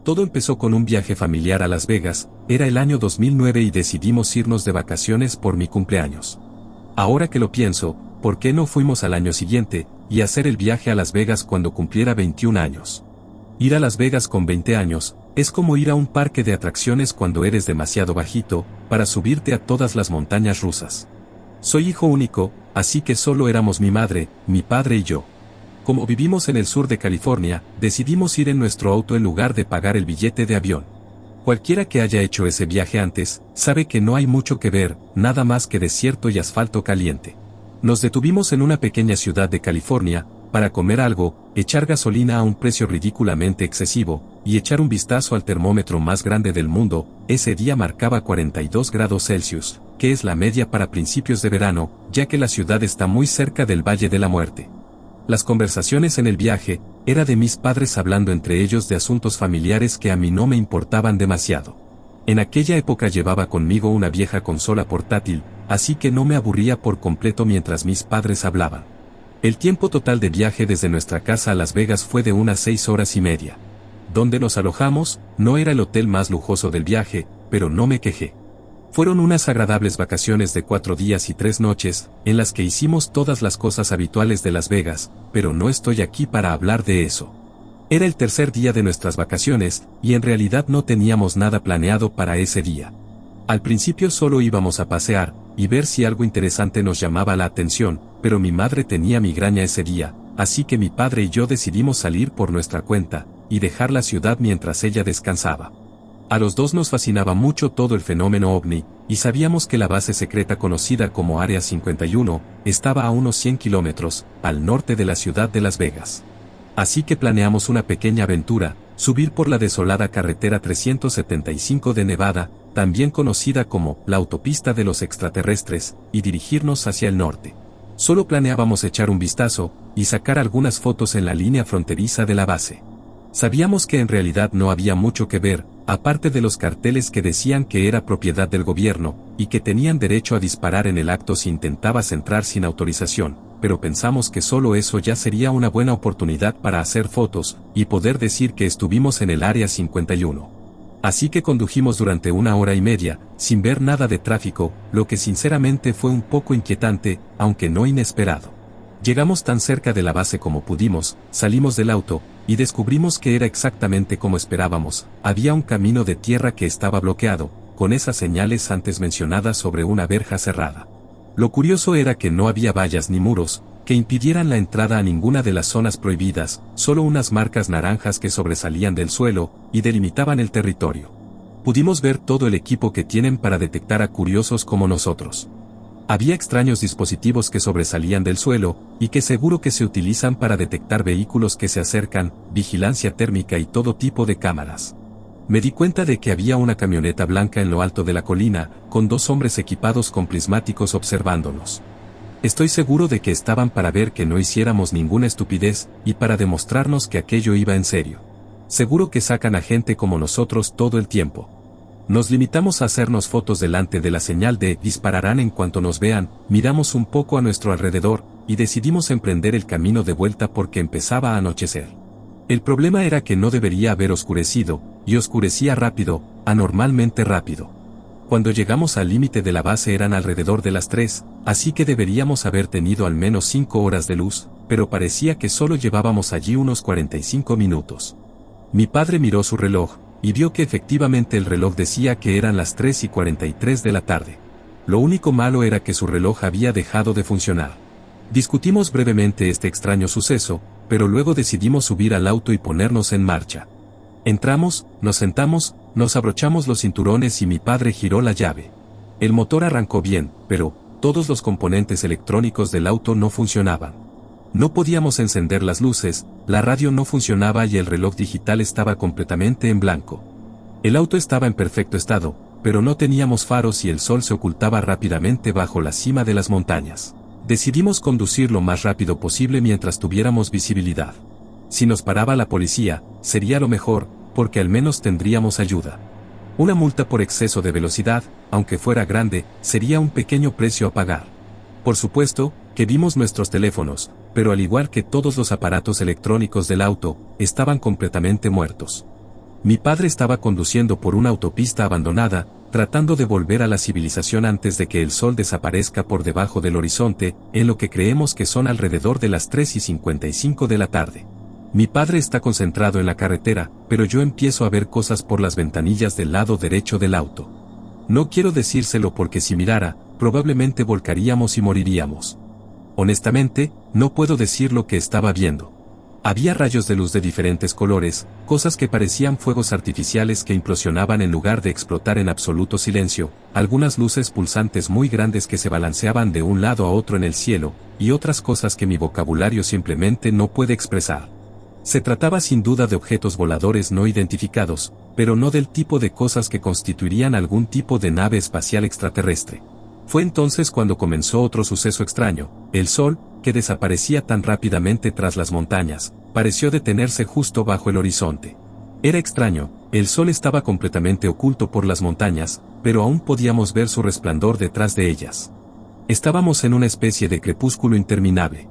Todo empezó con un viaje familiar a Las Vegas. Era el año 2009 y decidimos irnos de vacaciones por mi cumpleaños. Ahora que lo pienso, ¿por qué no fuimos al año siguiente, y hacer el viaje a Las Vegas cuando cumpliera 21 años? Ir a Las Vegas con 20 años, es como ir a un parque de atracciones cuando eres demasiado bajito, para subirte a todas las montañas rusas. Soy hijo único, así que solo éramos mi madre, mi padre y yo. Como vivimos en el sur de California, decidimos ir en nuestro auto en lugar de pagar el billete de avión. Cualquiera que haya hecho ese viaje antes, sabe que no hay mucho que ver, nada más que desierto y asfalto caliente. Nos detuvimos en una pequeña ciudad de California, para comer algo, echar gasolina a un precio ridículamente excesivo, y echar un vistazo al termómetro más grande del mundo. Ese día marcaba 42 grados Celsius, que es la media para principios de verano, ya que la ciudad está muy cerca del Valle de la Muerte. Las conversaciones en el viaje, era de mis padres hablando entre ellos de asuntos familiares que a mí no me importaban demasiado. En aquella época llevaba conmigo una vieja consola portátil, así que no me aburría por completo mientras mis padres hablaban. El tiempo total de viaje desde nuestra casa a Las Vegas fue de unas 6 horas y media. Donde nos alojamos, no era el hotel más lujoso del viaje, pero no me quejé. Fueron unas agradables vacaciones de 4 días y 3 noches, en las que hicimos todas las cosas habituales de Las Vegas, pero no estoy aquí para hablar de eso. Era el tercer día de nuestras vacaciones, y en realidad no teníamos nada planeado para ese día. Al principio solo íbamos a pasear, y ver si algo interesante nos llamaba la atención, pero mi madre tenía migraña ese día, así que mi padre y yo decidimos salir por nuestra cuenta, y dejar la ciudad mientras ella descansaba. A los dos nos fascinaba mucho todo el fenómeno ovni, y sabíamos que la base secreta conocida como Área 51, estaba a unos 100 kilómetros, al norte de la ciudad de Las Vegas. Así que planeamos una pequeña aventura, subir por la desolada carretera 375 de Nevada, también conocida como la autopista de los extraterrestres, y dirigirnos hacia el norte. Solo planeábamos echar un vistazo, y sacar algunas fotos en la línea fronteriza de la base. Sabíamos que en realidad no había mucho que ver, aparte de los carteles que decían que era propiedad del gobierno, y que tenían derecho a disparar en el acto si intentabas entrar sin autorización, pero pensamos que solo eso ya sería una buena oportunidad para hacer fotos, y poder decir que estuvimos en el Área 51. Así que condujimos durante 1 hora y media, sin ver nada de tráfico, lo que sinceramente fue un poco inquietante, aunque no inesperado. Llegamos tan cerca de la base como pudimos, salimos del auto, y descubrimos que era exactamente como esperábamos. Había un camino de tierra que estaba bloqueado, con esas señales antes mencionadas sobre una verja cerrada. Lo curioso era que no había vallas ni muros, que impidieran la entrada a ninguna de las zonas prohibidas, solo unas marcas naranjas que sobresalían del suelo, y delimitaban el territorio. Pudimos ver todo el equipo que tienen para detectar a curiosos como nosotros. Había extraños dispositivos que sobresalían del suelo, y que seguro que se utilizan para detectar vehículos que se acercan, vigilancia térmica y todo tipo de cámaras. Me di cuenta de que había una camioneta blanca en lo alto de la colina, con 2 hombres equipados con prismáticos observándonos. Estoy seguro de que estaban para ver que no hiciéramos ninguna estupidez, y para demostrarnos que aquello iba en serio. Seguro que sacan a gente como nosotros todo el tiempo. Nos limitamos a hacernos fotos delante de la señal de dispararán en cuanto nos vean, miramos un poco a nuestro alrededor, y decidimos emprender el camino de vuelta porque empezaba a anochecer. El problema era que no debería haber oscurecido, y oscurecía rápido, anormalmente rápido. Cuando llegamos al límite de la base eran alrededor de las 3, así que deberíamos haber tenido al menos 5 horas de luz, pero parecía que solo llevábamos allí unos 45 minutos. Mi padre miró su reloj, y vio que efectivamente el reloj decía que eran las 3:43 de la tarde. Lo único malo era que su reloj había dejado de funcionar. Discutimos brevemente este extraño suceso, pero luego decidimos subir al auto y ponernos en marcha. Entramos, nos sentamos, nos abrochamos los cinturones y mi padre giró la llave. El motor arrancó bien, pero todos los componentes electrónicos del auto no funcionaban. No podíamos encender las luces, la radio no funcionaba y el reloj digital estaba completamente en blanco. El auto estaba en perfecto estado, pero no teníamos faros y el sol se ocultaba rápidamente bajo la cima de las montañas. Decidimos conducir lo más rápido posible mientras tuviéramos visibilidad. Si nos paraba la policía, sería lo mejor, porque al menos tendríamos ayuda. Una multa por exceso de velocidad, aunque fuera grande, sería un pequeño precio a pagar. Por supuesto, que vimos nuestros teléfonos, pero al igual que todos los aparatos electrónicos del auto, estaban completamente muertos. Mi padre estaba conduciendo por una autopista abandonada, tratando de volver a la civilización antes de que el sol desaparezca por debajo del horizonte, en lo que creemos que son alrededor de las 3:55 de la tarde. Mi padre está concentrado en la carretera, pero yo empiezo a ver cosas por las ventanillas del lado derecho del auto. No quiero decírselo porque si mirara, probablemente volcaríamos y moriríamos. Honestamente, no puedo decir lo que estaba viendo. Había rayos de luz de diferentes colores, cosas que parecían fuegos artificiales que implosionaban en lugar de explotar en absoluto silencio, algunas luces pulsantes muy grandes que se balanceaban de un lado a otro en el cielo, y otras cosas que mi vocabulario simplemente no puede expresar. Se trataba sin duda de objetos voladores no identificados, pero no del tipo de cosas que constituirían algún tipo de nave espacial extraterrestre. Fue entonces cuando comenzó otro suceso extraño. El sol, que desaparecía tan rápidamente tras las montañas, pareció detenerse justo bajo el horizonte. Era extraño, el sol estaba completamente oculto por las montañas, pero aún podíamos ver su resplandor detrás de ellas. Estábamos en una especie de crepúsculo interminable.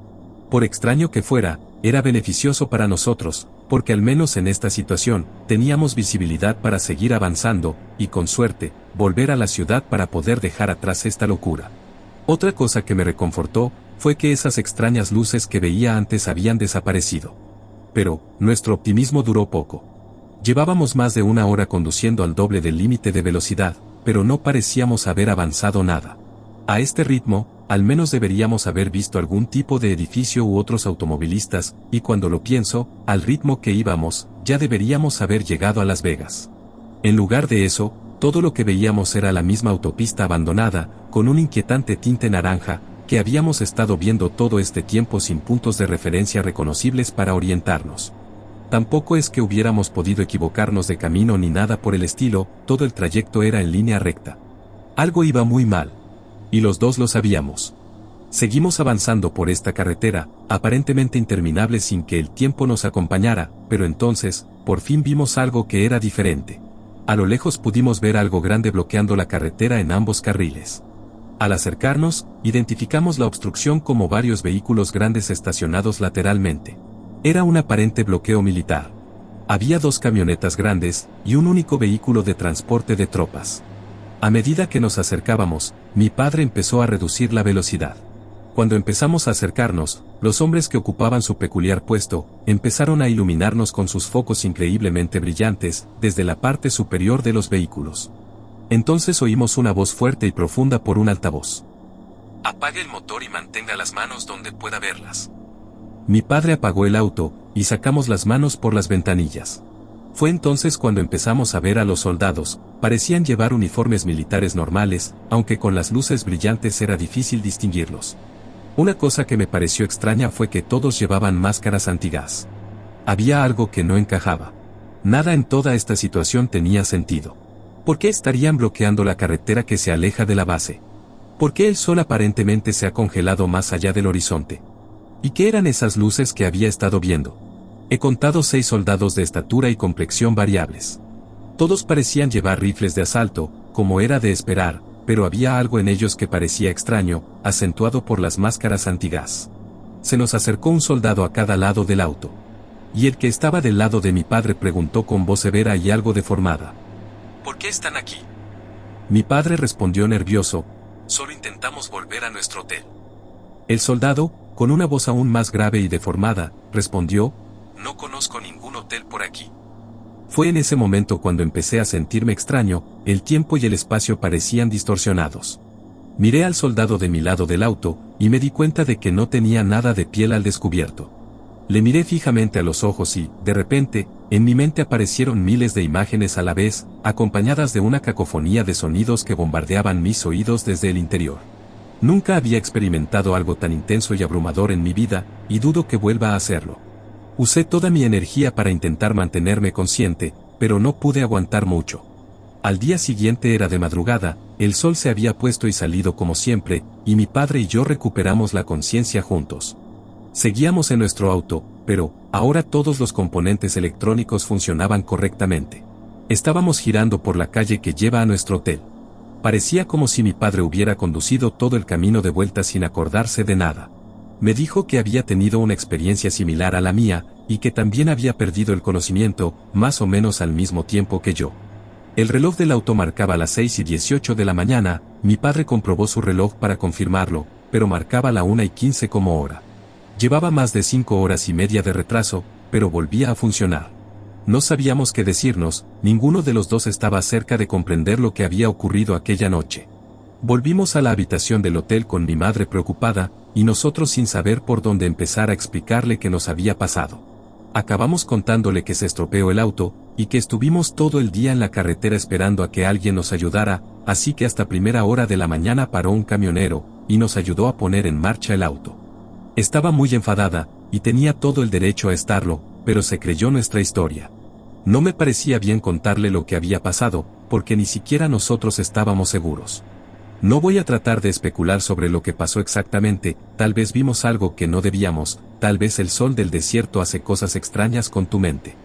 Por extraño que fuera, era beneficioso para nosotros, porque al menos en esta situación, teníamos visibilidad para seguir avanzando, y con suerte, volver a la ciudad para poder dejar atrás esta locura. Otra cosa que me reconfortó, fue que esas extrañas luces que veía antes habían desaparecido. Pero, nuestro optimismo duró poco. Llevábamos más de una hora conduciendo al doble del límite de velocidad, pero no parecíamos haber avanzado nada. A este ritmo, al menos deberíamos haber visto algún tipo de edificio u otros automovilistas, y cuando lo pienso, al ritmo que íbamos, ya deberíamos haber llegado a Las Vegas. En lugar de eso, todo lo que veíamos era la misma autopista abandonada, con un inquietante tinte naranja, que habíamos estado viendo todo este tiempo sin puntos de referencia reconocibles para orientarnos. Tampoco es que hubiéramos podido equivocarnos de camino ni nada por el estilo, todo el trayecto era en línea recta. Algo iba muy mal. Y los dos lo sabíamos. Seguimos avanzando por esta carretera, aparentemente interminable sin que el tiempo nos acompañara, pero entonces, por fin vimos algo que era diferente. A lo lejos pudimos ver algo grande bloqueando la carretera en ambos carriles. Al acercarnos, identificamos la obstrucción como varios vehículos grandes estacionados lateralmente. Era un aparente bloqueo militar. Había 2 camionetas grandes, y un único vehículo de transporte de tropas. A medida que nos acercábamos, mi padre empezó a reducir la velocidad. Cuando empezamos a acercarnos, los hombres que ocupaban su peculiar puesto, empezaron a iluminarnos con sus focos increíblemente brillantes, desde la parte superior de los vehículos. Entonces oímos una voz fuerte y profunda por un altavoz. «Apague el motor y mantenga las manos donde pueda verlas». Mi padre apagó el auto, y sacamos las manos por las ventanillas. Fue entonces cuando empezamos a ver a los soldados. Parecían llevar uniformes militares normales, aunque con las luces brillantes era difícil distinguirlos. Una cosa que me pareció extraña fue que todos llevaban máscaras antigas. Había algo que no encajaba. Nada en toda esta situación tenía sentido. ¿Por qué estarían bloqueando la carretera que se aleja de la base? ¿Por qué el sol aparentemente se ha congelado más allá del horizonte? ¿Y qué eran esas luces que había estado viendo? He contado 6 soldados de estatura y complexión variables. Todos parecían llevar rifles de asalto, como era de esperar, pero había algo en ellos que parecía extraño, acentuado por las máscaras antigas. Se nos acercó un soldado a cada lado del auto. Y el que estaba del lado de mi padre preguntó con voz severa y algo deformada: ¿Por qué están aquí? Mi padre respondió nervioso: solo intentamos volver a nuestro hotel. El soldado, con una voz aún más grave y deformada, respondió: no conozco ningún hotel por aquí. Fue en ese momento cuando empecé a sentirme extraño, el tiempo y el espacio parecían distorsionados. Miré al soldado de mi lado del auto, y me di cuenta de que no tenía nada de piel al descubierto. Le miré fijamente a los ojos y, de repente, en mi mente aparecieron miles de imágenes a la vez, acompañadas de una cacofonía de sonidos que bombardeaban mis oídos desde el interior. Nunca había experimentado algo tan intenso y abrumador en mi vida, y dudo que vuelva a hacerlo. Usé toda mi energía para intentar mantenerme consciente, pero no pude aguantar mucho. Al día siguiente era de madrugada, el sol se había puesto y salido como siempre, y mi padre y yo recuperamos la conciencia juntos. Seguíamos en nuestro auto, pero, ahora todos los componentes electrónicos funcionaban correctamente. Estábamos girando por la calle que lleva a nuestro hotel. Parecía como si mi padre hubiera conducido todo el camino de vuelta sin acordarse de nada. Me dijo que había tenido una experiencia similar a la mía, y que también había perdido el conocimiento, más o menos al mismo tiempo que yo. El reloj del auto marcaba las 6:18 de la mañana, mi padre comprobó su reloj para confirmarlo, pero marcaba la 1:15 como hora. Llevaba más de 5 horas y media de retraso, pero volvía a funcionar. No sabíamos qué decirnos, ninguno de los dos estaba cerca de comprender lo que había ocurrido aquella noche. Volvimos a la habitación del hotel con mi madre preocupada, y nosotros sin saber por dónde empezar a explicarle qué nos había pasado. Acabamos contándole que se estropeó el auto, y que estuvimos todo el día en la carretera esperando a que alguien nos ayudara, así que hasta primera hora de la mañana paró un camionero, y nos ayudó a poner en marcha el auto. Estaba muy enfadada, y tenía todo el derecho a estarlo, pero se creyó nuestra historia. No me parecía bien contarle lo que había pasado, porque ni siquiera nosotros estábamos seguros. No voy a tratar de especular sobre lo que pasó exactamente, tal vez vimos algo que no debíamos, tal vez el sol del desierto hace cosas extrañas con tu mente.